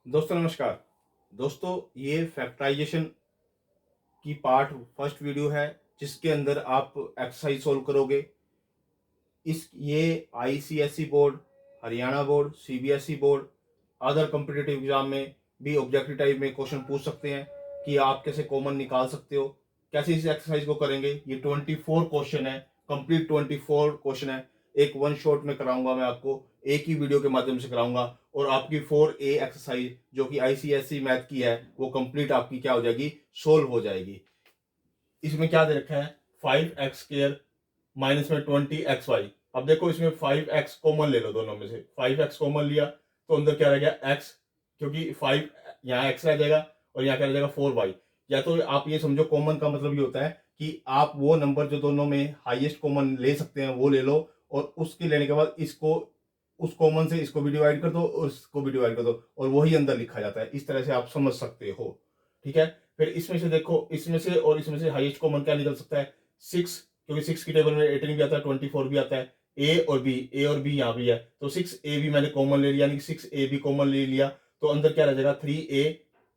दोस्तों नमस्कार। दोस्तों ये फैक्टराइजेशन की पार्ट फर्स्ट वीडियो है जिसके अंदर आप एक्सरसाइज सोल्व करोगे। ये ICSE board, Haryana board, CBSE board, other competitive exam में भी ऑब्जेक्टिव टाइप में क्वेश्चन पूछ सकते हैं कि आप कैसे कॉमन निकाल सकते हो। कैसे इस एक्सरसाइज को करेंगे, ये 24 क्वेश्चन है, कंप्लीट 24 क्वेश्चन है। एक वन शॉट में कराऊंगा, मैं आपको एक ही वीडियो के माध्यम से कराऊंगा और आपकी 4A एक्सरसाइज जो कि आईसीएसई मैथ की है वो कंप्लीट आपकी क्या हो जाएगी, सोल्व हो जाएगी। इसमें क्या दे रखा है, 5x² माइनस में 20xy। अब देखो इसमें 5x कॉमन ले लो, दोनों में से 5x कॉमन लिया तो अंदर क्या रह गया x, क्योंकि 5 यहाँ x रह जाएगा और यहाँ क्या रह जाएगा 4y। या तो आप ये समझो कॉमन का मतलब ये होता है कि आप वो नंबर जो दोनों में हाईएस्ट कॉमन ले सकते हैं वो ले लो और उसके लेने के बाद इसको उस कॉमन से इसको भी डिवाइड कर दो और इसको भी डिवाइड कर दो और वही अंदर लिखा जाता है। इस तरह से आप समझ सकते हो। ठीक है, फिर इसमें से देखो, इसमें से और इसमें से हाईएस्ट कॉमन क्या निकल सकता है, 6, क्योंकि 6 की टेबल में 18 भी आता है, 24 भी आता है। ए और बी यहाँ भी है तो 6A भी मैंने कॉमन ले लिया, यानी कि 6A भी कॉमन ले लिया तो अंदर क्या रह जाएगा 3A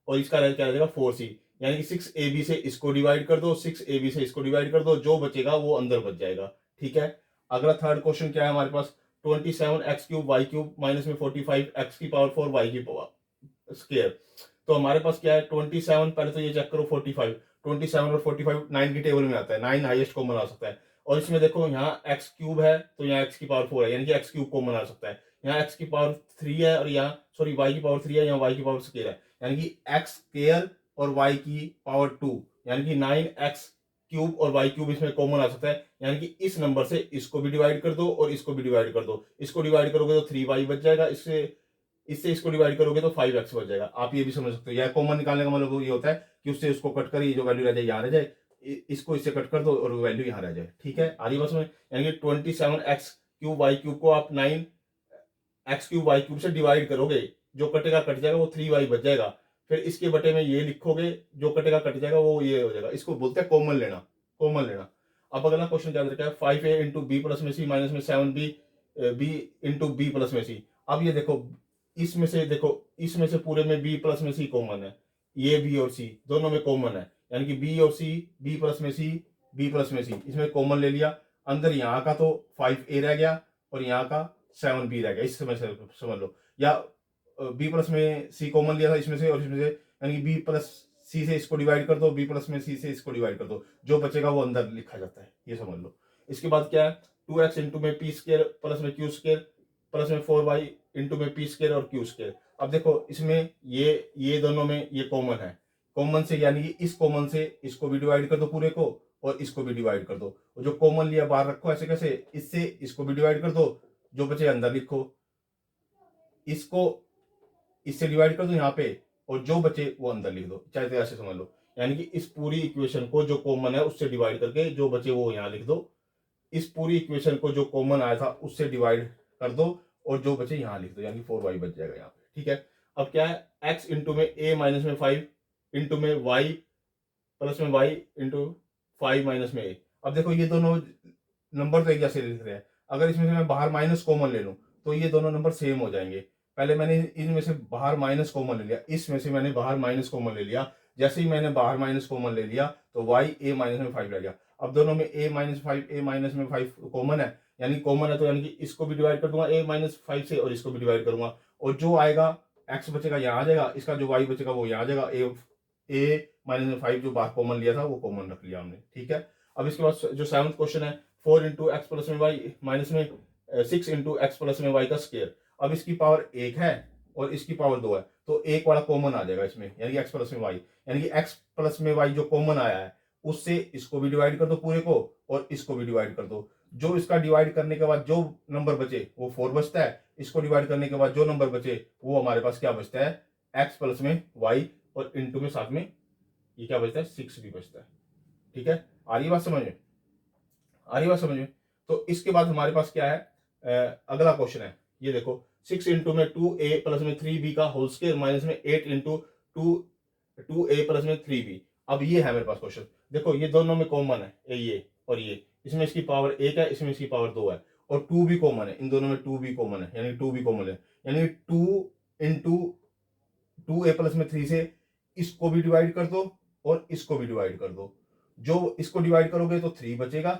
और इसका क्या रह जाएगा 4C। यानी कि 6AB से इसको डिवाइड कर दो, 6AB से इसको डिवाइड कर दो, जो बचेगा वो अंदर बच जाएगा। ठीक है, अगला थर्ड क्वेश्चन क्या है हमारे पास, 27x³ माइनस में 45x⁴ y² तो हमारे पास क्या है 27, पहले तो ये चेक करो 45, 27 और 45 9 की टेबल में आता है, 9 हाईएस्ट कॉमन आ सकता है। और इसमें देखो यहाँ x³ है तो यहाँ x⁴ है, यानी कि x³ कॉमन आ सकता है। यहाँ x⁴ है और यहाँ सॉरी y⁴ है, यहाँ y² है, यानी कि x² और y⁴ 2, यानी कि 9x³ और y³ इसमें कॉमन आ सकता है। यानी कि इस नंबर से इसको भी डिवाइड कर दो और इसको भी डिवाइड कर दो, इसको डिवाइड करोगे तो 3y बच जाएगा, इससे इससे इसको डिवाइड करोगे तो 5x बच जाएगा। आप ये भी समझ सकते हो, या कॉमन निकालने का मतलब ये होता है कि उससे उसको कट कर ये जो वैल्यू रह जाए यहाँ रह जाए, इसको इससे कट कर दो और वैल्यू यहाँ रह जाए। ठीक है, आ रही बस में, यानी कि 27x³ को आप 9x³ से डिवाइड करोगे, जो कटेगा कट जाएगा, वो 3y बच जाएगा। फिर इसके बटे में ये लिखोगे, जो कटेगा कट जाएगा, वो ये हो जाएगा। इसको बोलते हैं कॉमन लेना, कॉमन लेना। अब अगला क्वेश्चन क्या रखा है, 5a इंटू बी प्लस में सी माइनस में 7b B into B plus में सी। अब ये देखो, इसमें से पूरे में बी प्लस में सी कॉमन है, ये बी और सी दोनों में कॉमन है, यानी कि बी और सी, बी प्लस में सी, बी प्लस में सी, इसमें कॉमन ले लिया। अंदर यहाँ का तो 5a रह गया और यहाँ का 7b रह गया, इस समय से समझ लो। या बी प्लस में सी कॉमन लिया था इसमें से और इसमें से, यानी कि बी प्लस सी से इसको डिवाइड कर दो, बी प्लस में सी से इसको डिवाइड कर दो, जो बचेगा वो अंदर लिखा जाता है, ये समझ लो। इसके बाद क्या है, 2x इंटू में p² प्लस में q² प्लस में 4y इंटू में p² और q²। अब देखो इसमें ये दोनों में ये कॉमन है, कॉमन से यानी कि इस कॉमन से इसको भी डिवाइड कर दो पूरे को और इसको भी डिवाइड कर दो, और जो कॉमन लिया बाहर रखो, ऐसे कैसे, इससे इसको भी डिवाइड कर दो, जो बचे अंदर लिखो, इसको इससे डिवाइड कर दो यहाँ पे और जो बचे वो अंदर लिख दो, चाहे तो ऐसे समझ लो। यानी कि इस पूरी इक्वेशन को जो कॉमन है उससे डिवाइड करके जो बचे वो यहाँ लिख दो, इस पूरी इक्वेशन को जो कॉमन आया था उससे डिवाइड कर दो और जो बचे यहाँ लिख दो, यानी 4y बच जाएगा यहाँ पे। ठीक है, अब क्या है, x इंटू में a माइनस में 5 इंटू में y प्लस में y इंटू 5 माइनस में a। अब देखो ये दोनों नंबर तो एक जैसे लिख रहे हैं, अगर इसमें से मैं बाहर माइनस कॉमन ले लूं तो ये दोनों नंबर सेम हो जाएंगे। पहले मैंने इनमें से बाहर माइनस कॉमन ले लिया, इसमें से मैंने बाहर माइनस कॉमन ले लिया, जैसे ही मैंने बाहर माइनस कॉमन ले लिया तो y a माइनस में 5 रह गया। अब दोनों में a माइनस 5 a माइनस में 5 कॉमन है, यानी कॉमन है तो यानी कि इसको भी डिवाइड कर दूंगा a माइनस 5 से और इसको भी डिवाइड करूंगा, और जो आएगा x बचेगा यहाँ आ जाएगा, इसका जो y बचेगा वो यहाँ आ जाएगा। a माइनस में 5 जो बाहर कॉमन लिया था वो कॉमन रख लिया हमने। ठीक है, अब इसके बाद जो 7th क्वेश्चन है, 4 इंटू एक्स प्लस में वाई माइनस में 6 इंटू एक्स प्लस में वाई का स्क्वायर। अब इसकी पावर 1 है और इसकी पावर 2 है तो एक वाला कॉमन आ जाएगा इसमें, यानी कि एक्स प्लस में वाई, यानी कि एक्स प्लस में वाई जो कॉमन आया है उससे इसको भी डिवाइड कर दो पूरे को और इसको भी डिवाइड कर दो, जो इसका डिवाइड करने के बाद जो नंबर बचे वो 4 बचता है, इसको डिवाइड करने के बाद जो नंबर बचे वो हमारे पास क्या बचता है, एक्स प्लस में वाई और इंटू में साथ में ये क्या बचता है 6 भी बचता है। ठीक है, आ रही बात समझ में, आ रही बात समझ में। तो इसके बाद हमारे पास क्या है, अगला क्वेश्चन है, ये देखो 6 इंटू में 2a प्लस में 3b का होल स्क्वायर माइनस में 8 इंटू 2a प्लस में 3b। अब ये है मेरे पास क्वेश्चन, देखो ये दोनों में कॉमन है ये और ये, इसमें इसकी पावर 1 है, इसमें इसकी पावर 2 है और 2 भी कॉमन है, इन दोनों में 2 भी कॉमन है, यानी 2 भी कॉमन है, यानी 2 इंटू 2a प्लस में 3 से इसको भी डिवाइड कर दो और इसको भी डिवाइड कर दो। जो इसको डिवाइड करोगे तो 3 बचेगा,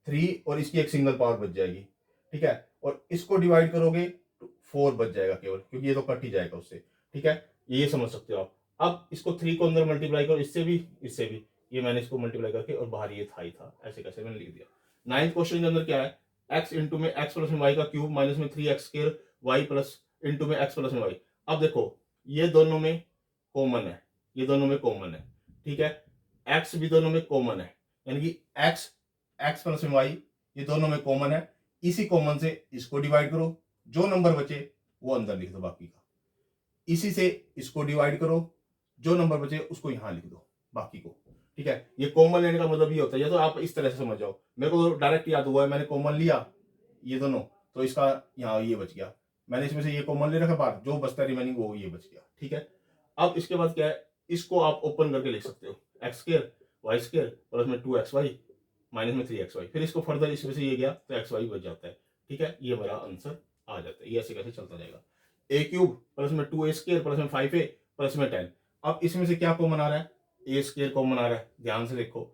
3 और इसकी एक सिंगल पावर बच जाएगी, ठीक है। और इसको डिवाइड करोगे तो 4 बच जाएगा केवल, क्योंकि ये तो कट ही जाएगा उससे, ठीक है। ये समझ सकते हो आप। अब इसको 3 को अंदर मल्टीप्लाई करो, इससे भी इससे भी, ये मैंने इसको मल्टीप्लाई करके और बाहर ये था ही था, ऐसे कैसे मैंने लिख दिया। 9th क्वेश्चन के अंदर क्या है, x इंटू में x प्लस में वाई का क्यूब माइनस में 3x square y plus into में x प्लस में वाई। अब देखो ये दोनों में कॉमन है, ये दोनों में कॉमन है, ठीक है। x भी दोनों में कॉमन है, यानी कि x प्लस में वाई ये दोनों में कॉमन है। इसी कॉमन से इसको डिवाइड करो, जो नंबर बचे वो अंदर लिख दो बाकी का। इसी से इसको डिवाइड करो, जो नंबर बचे उसको यहां लिख दो बाकी को, ठीक है। ये कॉमन लेने का मतलब ये होता है, या तो आप इस तरह से समझ जाओ, मेरे को तो डायरेक्ट याद हुआ है, मैंने कॉमन लिया ये दोनों, तो इसका यहाँ ये बच गया, मैंने इसमें से ये कॉमन ले रखा बाहर, जो बचता रिमेनिंग वो ये बच गया, ठीक है। अब इसके बाद क्या है, इसको आप ओपन करके लिख सकते हो, x square y square plus में 2xy माइनस में 3xy, फिर इसको फर्दर इसमें से ये गया तो xy बच जाता है, ठीक है। ये मेरा आंसर आ जाता है, ये ऐसे कैसे चलता जाएगा। ए क्यूब प्लस में 2a स्क्वायर प्लस में 5a प्लस में 10। अब इसमें से क्या कॉमन आ रहा है, ए स्क्वायर कॉमन आ रहा है, ध्यान से देखो,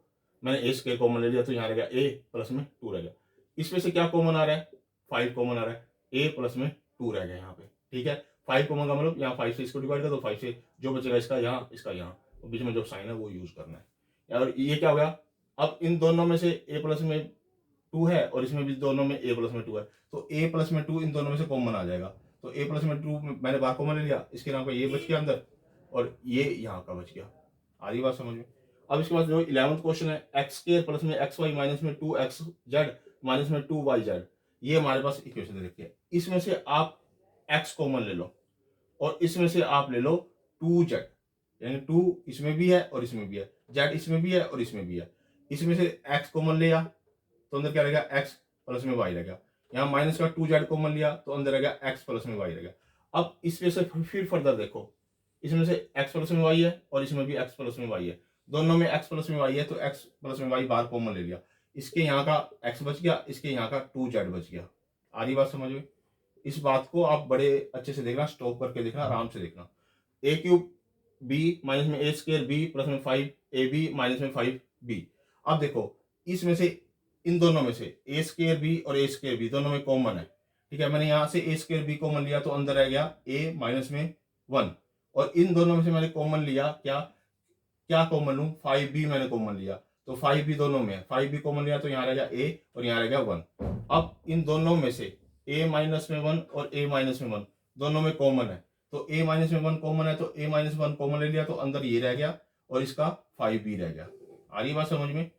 मैंने ए स्क्वायर कॉमन ले लिया तो यहाँ रहेगा a प्लस में 2 रह गया। इसमें से क्या कॉमन आ रहा है, 5 कॉमन आ रहा है, a प्लस में 2 रह गया यहाँ पे, ठीक है। 5 कॉमन का मतलब यहाँ 5 से इसको डिवाइड कर दो, 5 से जो बचेगा इसका यहाँ, इसका यहाँ, तो बीच में जो साइन है वो यूज करना है। और ये क्या हो गया, अब इन दोनों में से a प्लस में 2 है और इसमें भी दोनों में a प्लस में 2 है, तो a प्लस में 2 इन दोनों में से कॉमन आ जाएगा, तो a प्लस में 2 मैंने बाहर कॉमन ले लिया, इसके नाम का ये बच गया अंदर और ये यहाँ का बच गया। आ रही बात समझ में। अब इसके बाद जो 11th क्वेश्चन है, एक्स स्क्वायर प्लस में एक्स वाई माइनस में 2xz माइनस में 2yz, ये हमारे पास इक्वेशन दे रखी है। इसमें से आप x कॉमन ले लो और इसमें से आप ले लो 2z, यानी 2 इसमें भी है और इसमें भी है, z इसमें भी है और इसमें भी है। इसमें से x कॉमन लिया तो अंदर क्या रहेगा, x प्लस में y रहेगा। यहाँ माइनस का 2z कॉमन लिया तो अंदर रहेगा x प्लस में y रहेगा। अब इसमें से फिर फर्दर देखो, इसमें से x प्लस में y है और इसमें भी x प्लस में y है, दोनों में x प्लस में y है, तो x प्लस में y बाहर कॉमन ले लिया, इसके यहाँ का x बच गया, इसके यहाँ का 2z बच गया। आ रही बात समझ में। इस बात को आप बड़े अच्छे से देखना, स्टॉप करके देखना, आराम से देखना। ए क्यूब बी माइनस में ए स्क्वायर बी प्लस में 5ab माइनस में 5b। अब देखो इसमें से इन दोनों में से ए स्क्वायर बी और ए स्क्वायर बी दोनों में कॉमन है, ठीक है। मैंने यहाँ से ए स्क्वायर बी कॉमन लिया तो अंदर रह गया a माइनस में 1, और इन दोनों में से मैंने कॉमन लिया क्या क्या कॉमन लूं, 5b मैंने कॉमन लिया, तो 5b दोनों में है, 5b कॉमन लिया तो यहाँ रहेगा a और यहाँ रहेगा 1। अब इन दोनों में से a माइनस में 1 और a माइनस में 1 दोनों में कॉमन है, तो a माइनस में 1 कॉमन है तो a माइनस 1 कॉमन ले लिया तो अंदर ये रह गया और इसका 5b रह गया। आ रही बात समझ में,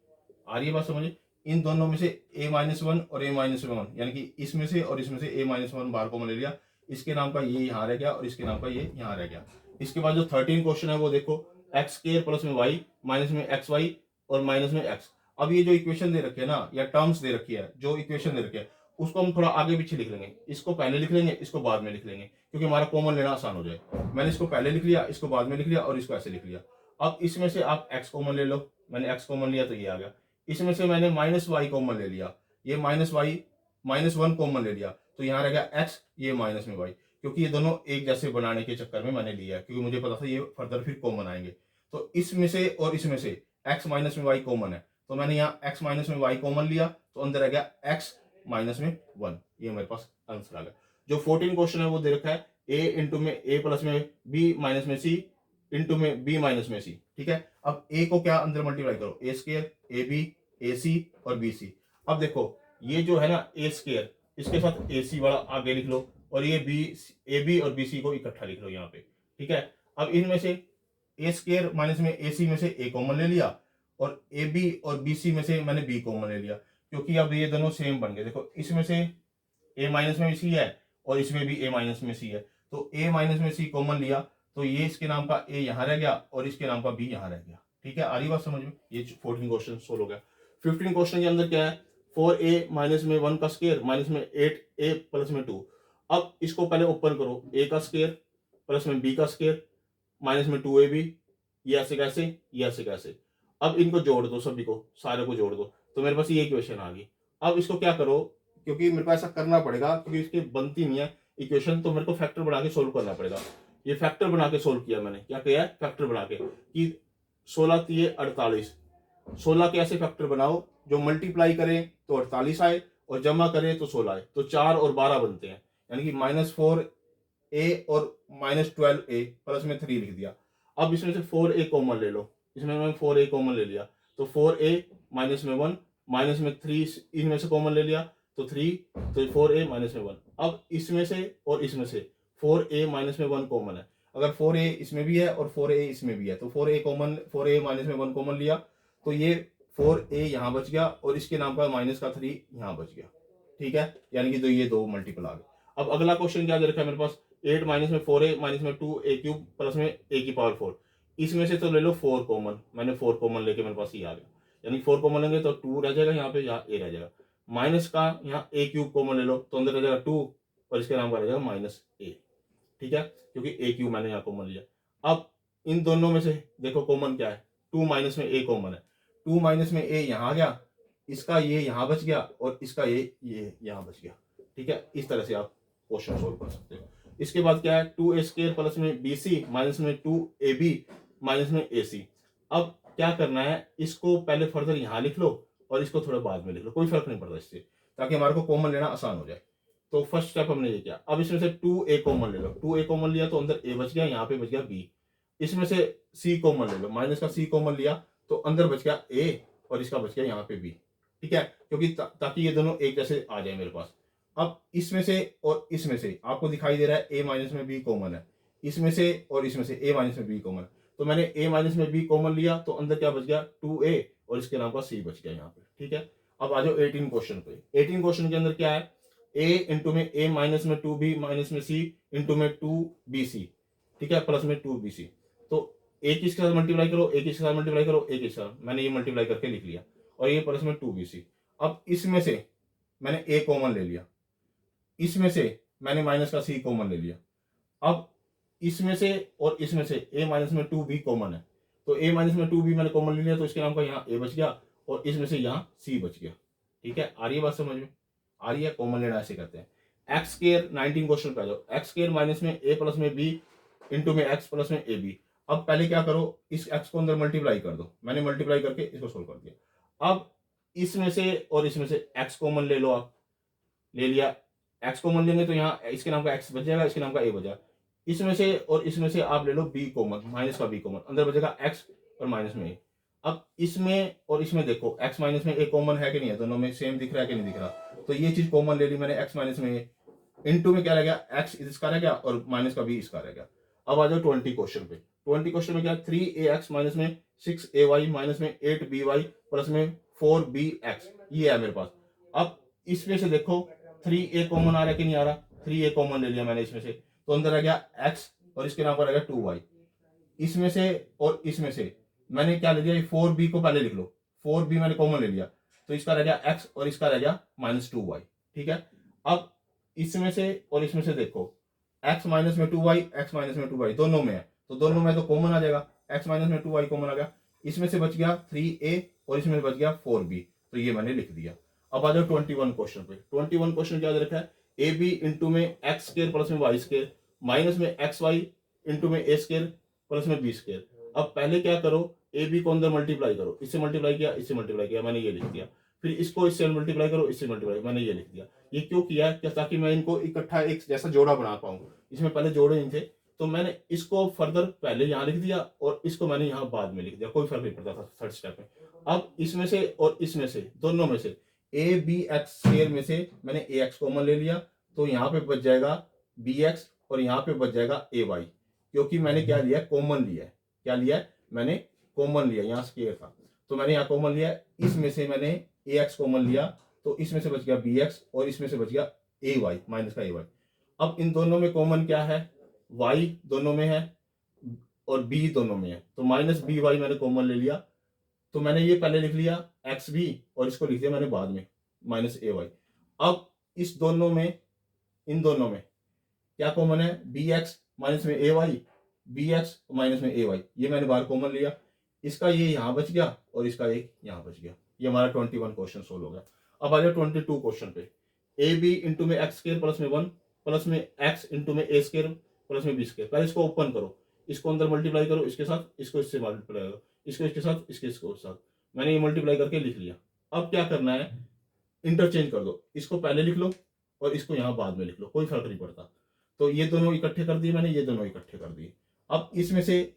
आ रही बात समझ में। इन दोनों में से a माइनस 1 और a माइनस 1, यानी कि इसमें से और इसमें से a माइनस 1 बाहर कॉमन ले लिया, इसके नाम का ये यहाँ रह गया और इसके नाम का ये यहाँ रह गया। इसके बाद जो 13 क्वेश्चन है वो देखो, एक्स स्क्वायर प्लस में वाई माइनस में एक्स वाई और माइनस में एक्स। अब ये जो इक्वेशन दे रखी है ना, या टर्म्स दे रखी है, जो इक्वेशन दे रखी है उसको हम थोड़ा आगे पीछे लिख लेंगे, इसको पहले लिख लेंगे, इसको बाद में लिख लेंगे, क्योंकि हमारा कॉमन लेना आसान हो जाए। मैंने इसको पहले लिख लिया, इसको बाद में लिख लिया और इसको ऐसे लिख लिया। अब इसमें से आप x कॉमन ले लो, मैंने x कॉमन लिया तो ये आ गया। इसमें से मैंने माइनस वाई कॉमन ले लिया, ये माइनस वाई माइनस 1 कॉमन ले लिया तो यहाँ रह गया x, ये माइनस में y, क्योंकि ये दोनों एक जैसे बनाने के चक्कर में मैंने लिया, क्योंकि मुझे पता था ये फर्दर फिर कॉमन आएंगे। तो इसमें से और इसमें से x माइनस में y कॉमन है, तो मैंने यहाँ x माइनस में y कॉमन लिया तो अंदर आ गया x माइनस में 1, ये मेरे पास आंसर आ गया। जो 14 क्वेश्चन है वो दे रखा है a इंटू में a प्लस में b माइनस में c इंटू में b माइनस में c, ठीक है। अब a को क्या अंदर मल्टीप्लाई करो, a स्क्वायर ab ac और bc। अब देखो ये जो है ना a स्क्वायर, इसके साथ ac वाला आगे लिख लो और ये ab और bc को इकट्ठा लिख लो यहाँ पे, ठीक है। अब इनमें से ए स्क्वायर माइनस में ए सी में से ए कॉमन ले लिया और ए बी और बी सी में से मैंने बी कॉमन ले लिया, क्योंकि अब ये दोनों सेम बन गए। देखो इसमें से ए माइनस में सी है और इसमें भी ए माइनस में सी है, तो ए माइनस में सी कॉमन लिया तो ये इसके नाम का ए यहाँ रह गया और इसके नाम का बी यहाँ रह गया, ठीक है। आ रही बात समझ में। ये 14 क्वेश्चन सोल्व हो गया। 15 क्वेश्चन के अंदर क्या है, 4a माइनस में 1 का स्क्वायर माइनस में 8a प्लस में 2। अब इसको पहले ओपन करो, a का स्क्वायर प्लस में b का स्क्वायर माइनस में 2ab, ये ऐसे कैसे, ये ऐसे कैसे। अब इनको जोड़ दो, सभी को सारे को जोड़ दो तो मेरे पास ये इक्वेशन आ गई। अब इसको क्या करो, क्योंकि मेरे को ऐसा करना पड़ेगा क्योंकि इसकी बनती नहीं है इक्वेशन, तो मेरे को फैक्टर बना के सोल्व करना पड़ेगा। ये फैक्टर बना के सोल्व किया मैंने। क्या किया है? फैक्टर बना के कि 16 तिये 48। 16 के ऐसे फैक्टर बनाओ जो मल्टीप्लाई करें तो 48 आए और जमा करें तो 16 आए, तो 4 और 12 बनते हैं, यानी कि -4a और -12a प्लस में 3 लिख दिया। अब इसमें से 4a कॉमन ले लो, इसमें मैंने 4a कॉमन ले लिया तो 4a माइनस में 1 माइनस में 3 इनमें से कॉमन ले लिया तो 3, तो 4a माइनस में 1। अब इसमें से और इसमें से 4a माइनस में 1 कॉमन है, अगर 4a इसमें भी है और 4a इसमें भी है तो 4a माइनस में 1 कॉमन लिया तो ये 4a यहाँ बच गया और इसके नाम का माइनस का 3 यहाँ बच गया। ठीक है, यानी कि तो ये दो मल्टीपल आ गए। अब अगला क्वेश्चन क्या दे रखा है मेरे पास, 8 माइनस में 4a माइनस में 2a क्यूब प्लस में a की पावर 4। इसमें से तो ले लो 4 कॉमन, मैंने 4 कॉमन लेके मेरे पास ये आ गया, यानी 4 कॉमन लेंगे तो 2 रह जाएगा यहाँ पे, यहाँ a रह जाएगा। माइनस का यहाँ a क्यूब कॉमन ले लो तो अंदर रह जाएगा 2 और इसके नाम का रह जाएगा माइनस a। ठीक है, क्योंकि a क्यूब मैंने यहाँ कॉमन लिया। अब इन दोनों में से देखो कॉमन क्या है, 2 माइनस में a कॉमन है, 2 माइनस में a यहाँ आ गया, इसका ये यहाँ बच गया और इसका ये यहाँ बच गया। ठीक है, इस तरह से आप क्वेश्चन सोल्व कर सकते हो। इसके बाद क्या है, 2a स्क्वायर प्लस में bc माइनस में 2ab माइनस में ac। अब क्या करना है, इसको पहले फर्दर यहाँ लिख लो और इसको थोड़ा बाद में लिख लो, कोई फर्क नहीं पड़ता इससे, ताकि हमारे को कॉमन लेना आसान हो जाए। तो फर्स्ट स्टेप हमने ये किया। अब इसमें से 2a कॉमन ले लो, 2a कॉमन लिया तो अंदर a बच गया, यहाँ पे बच गया b। इसमें से c कॉमन ले लो, माइनस का c कॉमन लिया तो अंदर बच गया a और इसका बच गया यहाँ पे b। ठीक है, क्योंकि ताकि ये दोनों एक जैसे आ जाए मेरे पास। अब इसमें से और इसमें से आपको दिखाई दे रहा है a माइनस में b कॉमन है, इसमें से और इसमें से a माइनस में b कॉमन है, तो मैंने a माइनस में b कॉमन लिया तो अंदर क्या बच गया 2a और इसके नाम का c बच गया यहाँ पे। ठीक है, अब आ जाओ 18 क्वेश्चन पे। 18 क्वेश्चन के अंदर क्या है, a इंटू में a माइनस में 2b माइनस में c इंटू में 2bc। ठीक है, प्लस में 2bc। तो एक इसके साथ मल्टीप्लाई करो, एक इसके साथ मल्टीप्लाई करो, एक इसके साथ, मैंने ये मल्टीप्लाई करके लिख लिया और ये प्लस में 2bc। अब इसमें से मैंने a कॉमन ले लिया, इसमें से मैंने माइनस का c कॉमन ले लिया। अब इसमें से और इसमें से a माइनस में 2b कॉमन है, तो a माइनस में 2b मैंने कॉमन ले लिया तो इसके नाम का यहाँ a बच गया और इसमें से यहाँ c बच गया। ठीक है, आ रही है बात समझ में? आ रही है, कॉमन लेना ऐसे करते हैं। एक्स स्क्वायर 19 क्वेश्चन पे आ जाओ। एक्स स्क्वायर माइनस में a प्लस में b इंटू में x प्लस में ab। अब पहले क्या करो, इस x को अंदर मल्टीप्लाई कर दो, मैंने मल्टीप्लाई करके इसको सोल्व कर दिया। अब इसमें से और इसमें से x कॉमन ले लो, आप ले लिया, x कॉमन लेंगे तो यहाँ इसके नाम का x बच जाएगा, इसके नाम का a बचा। इसमें से और इसमें से आप ले लो b कॉमन, माइनस का b कॉमन, अंदर बचेगा x और माइनस में a। अब इसमें और इसमें देखो x माइनस में a कॉमन है कि नहीं है, दोनों में सेम दिख रहा है कि नहीं दिख रहा, तो ये चीज कॉमन ले ली मैंने, x माइनस में a इंटू में क्या रह गया, x इसका रह गया और माइनस का b इसका रह गया। अब आ जाओ 20 क्वेश्चन पे। 20 क्वेश्चन में क्या, 3ax माइनस में 6ay माइनस में 8by प्लस में 4bx, ये है मेरे पास। अब इसमें से देखो 3a कॉमन आ रहा है कि नहीं आ रहा, 3a कॉमन ले लिया मैंने इसमें से, तो अंदर आ गया x और इसके नाम पर आ गया 2y। इसमें से और इसमें से मैंने क्या ले लिया, 4b को पहले लिख लो, 4b मैंने कॉमन ले लिया तो इसका रह गया x और इसका रह गया -2y। ठीक है, अब इसमें से और इसमें से देखो x माइनस में 2y, x माइनस में 2y दोनों में है, तो दोनों में तो कॉमन आ जाएगा, x माइनस में 2y कॉमन आ गया, इसमें से बच गया 3a और इसमें बच गया 4b, तो ये मैंने लिख दिया। अब आ जाओ 21 क्वेश्चन पे। 21 क्वेश्चन क्या दे रखा है, ए बी इंटू में एक्स स्क्वायर प्लस में वाई स्क्वायर माइनस में एक्स वाई इंटू में ए स्क्वायर प्लस में बी स्क्वायर। अब पहले क्या करो, ए बी को अंदर मल्टीप्लाई करो, इससे मल्टीप्लाई किया, इससे मल्टीप्लाई किया, मैंने ये लिख दिया। फिर इसको इससे मल्टीप्लाई करो, इससे मल्टीप्लाई, मैंने ये लिख दिया। ये क्यों किया, क्या ताकि मैं इनको इकट्ठा एक जैसा जोड़ा बना पाऊं, इसमें पहले जोड़े नहीं थे, तो मैंने इसको फर्दर पहले यहाँ लिख दिया और इसको मैंने यहाँ बाद में लिख दिया, कोई फर्क नहीं पड़ता था थर्ड स्टेप में। अब इसमें से और इसमें से दोनों में से ए बी एक्स स्क्वायर में से मैंने ए एक्स कॉमन ले लिया, तो यहाँ पे बच जाएगा बी एक्स और यहाँ पे बच जाएगा ए वाई, क्योंकि मैंने क्या लिया, कॉमन लिया है। क्या लिया है, मैंने कॉमन लिया, यहाँ स्क्वायर था तो मैंने यहाँ कॉमन लिया, इसमें से मैंने ए एक्स कॉमन लिया तो इसमें से बच गया बी एक्स और इसमें से बच गया ए वाई, माइनस का ए वाई। अब इन दोनों में कॉमन क्या है, y दोनों में है और b दोनों में है, तो माइनस बी वाई मैंने कॉमन ले लिया, तो मैंने ये पहले लिख लिया एक्स बी और इसको लिख दिया मैंने बाद में माइनस ए वाई। अब इस दोनों में, इन दोनों में क्या कॉमन है, बी एक्स माइनस में ए वाई, बी एक्स माइनस में ए वाई, ये मैंने बाहर कॉमन लिया, इसका ये यहाँ बच गया और इसका एक यहाँ बच गया। ये हमारा 21 क्वेश्चन सोल्व हो गया। अब आ जाए 22 क्वेश्चन पे। ए बी इंटू में एक्स स्क्वायर प्लस में 1 प्लस में एक्स इंटू में ए स्क्वायर प्लस में बी स्क्वायर। पहले इसको ओपन करो, इसको अंदर मल्टीप्लाई करो इसके साथ, इसको इससे मल्टीप्लाई करो, इसको इसके साथ, इसको साथ। मैंने ये मल्टीप्लाई करके लिख लिया। अब क्या करना है, इंटरचेंज कर दो, इसको पहले लिख लो और इसको यहाँ बाद में लिख लो, कोई फर्क नहीं पड़ता। तो ये दोनों इकट्ठे कर दिए मैंने, ये दोनों इकट्ठे कर दिए। अब इसमें से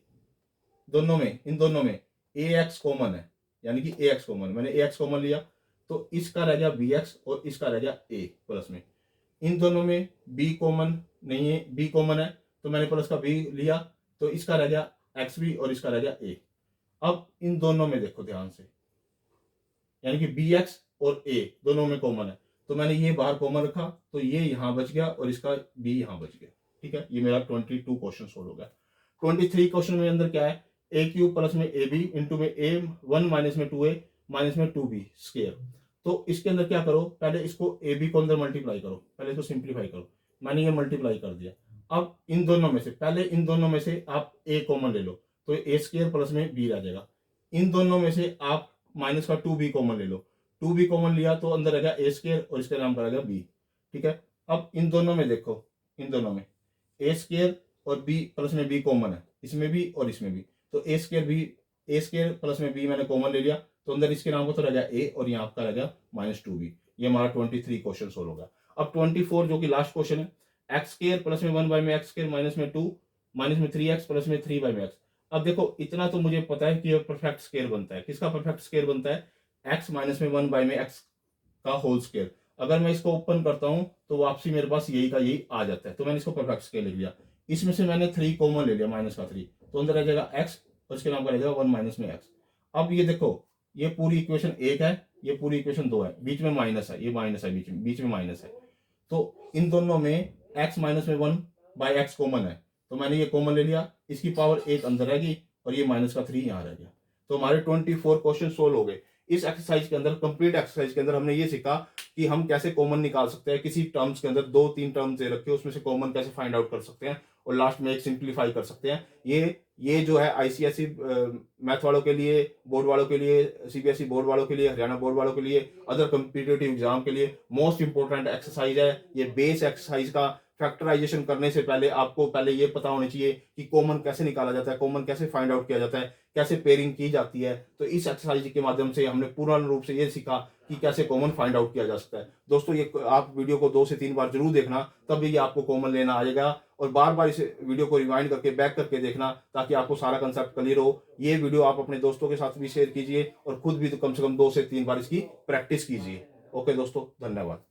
दोनों में, इन दोनों में ए एक्स कॉमन है, यानी कि ए एक्स कॉमन, मैंने ए एक्स कॉमन लिया तो इसका रह गया बी एक्स और इसका रह गया ए प्लस में। इन दोनों में बी कॉमन नहीं है, बी कॉमन है तो मैंने प्लस का बी लिया, तो इसका रह गया एक्स बी और इसका रह गया ए। अब इन दोनों में देखो ध्यान से, यानी कि बी एक्स और ए दोनों में कॉमन है, तो मैंने ये बाहर कॉमन रखा तो ये यहां बच गया और इसका बी यहां बच गया। ठीक है, ये मेरा 22 क्वेश्चन सोल्व हो गया। 23 क्वेश्चन में अंदर क्या है, ए क्यूब प्लस में ए बी इंटू में ए वन माइनस में 2a माइनस में 2b स्क्वायर। तो इसके अंदर क्या करो, पहले इसको ए बी को अंदर मल्टीप्लाई करो, पहले इसको सिंप्लीफाई करो। मैंने ये मल्टीप्लाई कर दिया। अब इन दोनों में से, पहले इन दोनों में से आप ए कॉमन ले लो तो ए स्क्वायर प्लस में बी रह जाएगा। इन दोनों में से आप माइनस का 2b कॉमन ले लो, 2b कॉमन लिया तो अंदर रहेगा ए स्क्वायर और इसका नाम रहेगा b। ठीक है, अब इन दोनों में देखो, इन दोनों में ए स्क्वायर और b प्लस में b कॉमन है, इसमें भी और इसमें भी, तो ए स्क्वायर प्लस में b मैंने कॉमन ले लिया तो अंदर इसके नाम को तो रह गया a और यहाँ आपका रह गया माइनस 2b। ये हमारा 23 क्वेश्चन सोल्व होगा। अब 24 जो कि लास्ट क्वेश्चन है, एक्स स्क्वायर प्लस में 1 बाई में एक्स स्क्वायर माइनस में 2 माइनस में 3x प्लस में 3 बाई में x। अब देखो इतना तो मुझे पता है कि ये परफेक्ट स्क्वायर बनता है। किसका परफेक्ट स्क्वायर बनता है, x माइनस में 1 बाई में x का होल स्क्वायर। अगर मैं इसको ओपन करता हूं तो वापसी मेरे पास यही का यही आ जाता है, तो मैंने इसको परफेक्ट स्क्वायर लिख लिया। इसमें से मैंने 3 कॉमन ले लिया, माइनस का 3, तो अंदर रह जाएगा x और इसके नाम का रह जाएगा 1 माइनस में x। अब ये देखो, ये पूरी इक्वेशन 1 है, ये पूरी इक्वेशन 2 है, बीच में माइनस है, ये माइनस है, बीच में माइनस है, तो इन दोनों में x माइनस में 1 बाई एक्स कॉमन है, तो मैंने ये कॉमन ले लिया, इसकी पावर 1 अंदर रहेगी और ये माइनस का 3 यहाँ रह गया। तो हमारे 24 क्वेश्चन सोल्व हो गए। इस एक्सरसाइज के अंदर, कंप्लीट एक्सरसाइज के अंदर हमने ये सीखा कि हम कैसे कॉमन निकाल सकते हैं। किसी टर्म्स के अंदर 2-3 टर्म्स दे रखे, उसमें से कॉमन कैसे फाइंड आउट कर सकते हैं और लास्ट में एक सिंप्लीफाई कर सकते हैं। ये जो है आईसीएसई मैथ वालों के लिए, बोर्ड वालों के लिए, सीबीएसई बोर्ड वालों के लिए, हरियाणा बोर्ड वालों के लिए, अदर कॉम्पिटिटिव एग्जाम के लिए मोस्ट इंपोर्टेंट एक्सरसाइज है। ये बेस एक्सरसाइज का फैक्टराइजेशन करने से पहले आपको पहले ये पता होना चाहिए कि कॉमन कैसे निकाला जाता है, कॉमन कैसे फाइंड आउट किया जाता है, कैसे पेयरिंग की जाती है। तो इस एक्सरसाइज के माध्यम से हमने पूर्ण रूप से ये सीखा कि कैसे कॉमन फाइंड आउट किया जा सकता है। दोस्तों ये आप वीडियो को 2 से 3 बार जरूर देखना, तब ये आपको कॉमन लेना आएगा, और बार बार इस वीडियो को रिवाइंड करके बैक करके देखना ताकि आपको सारा कंसेप्ट क्लियर हो। ये वीडियो आप अपने दोस्तों के साथ भी शेयर कीजिए और खुद भी तो कम से कम 2 से 3 बार इसकी प्रैक्टिस कीजिए। ओके दोस्तों, धन्यवाद।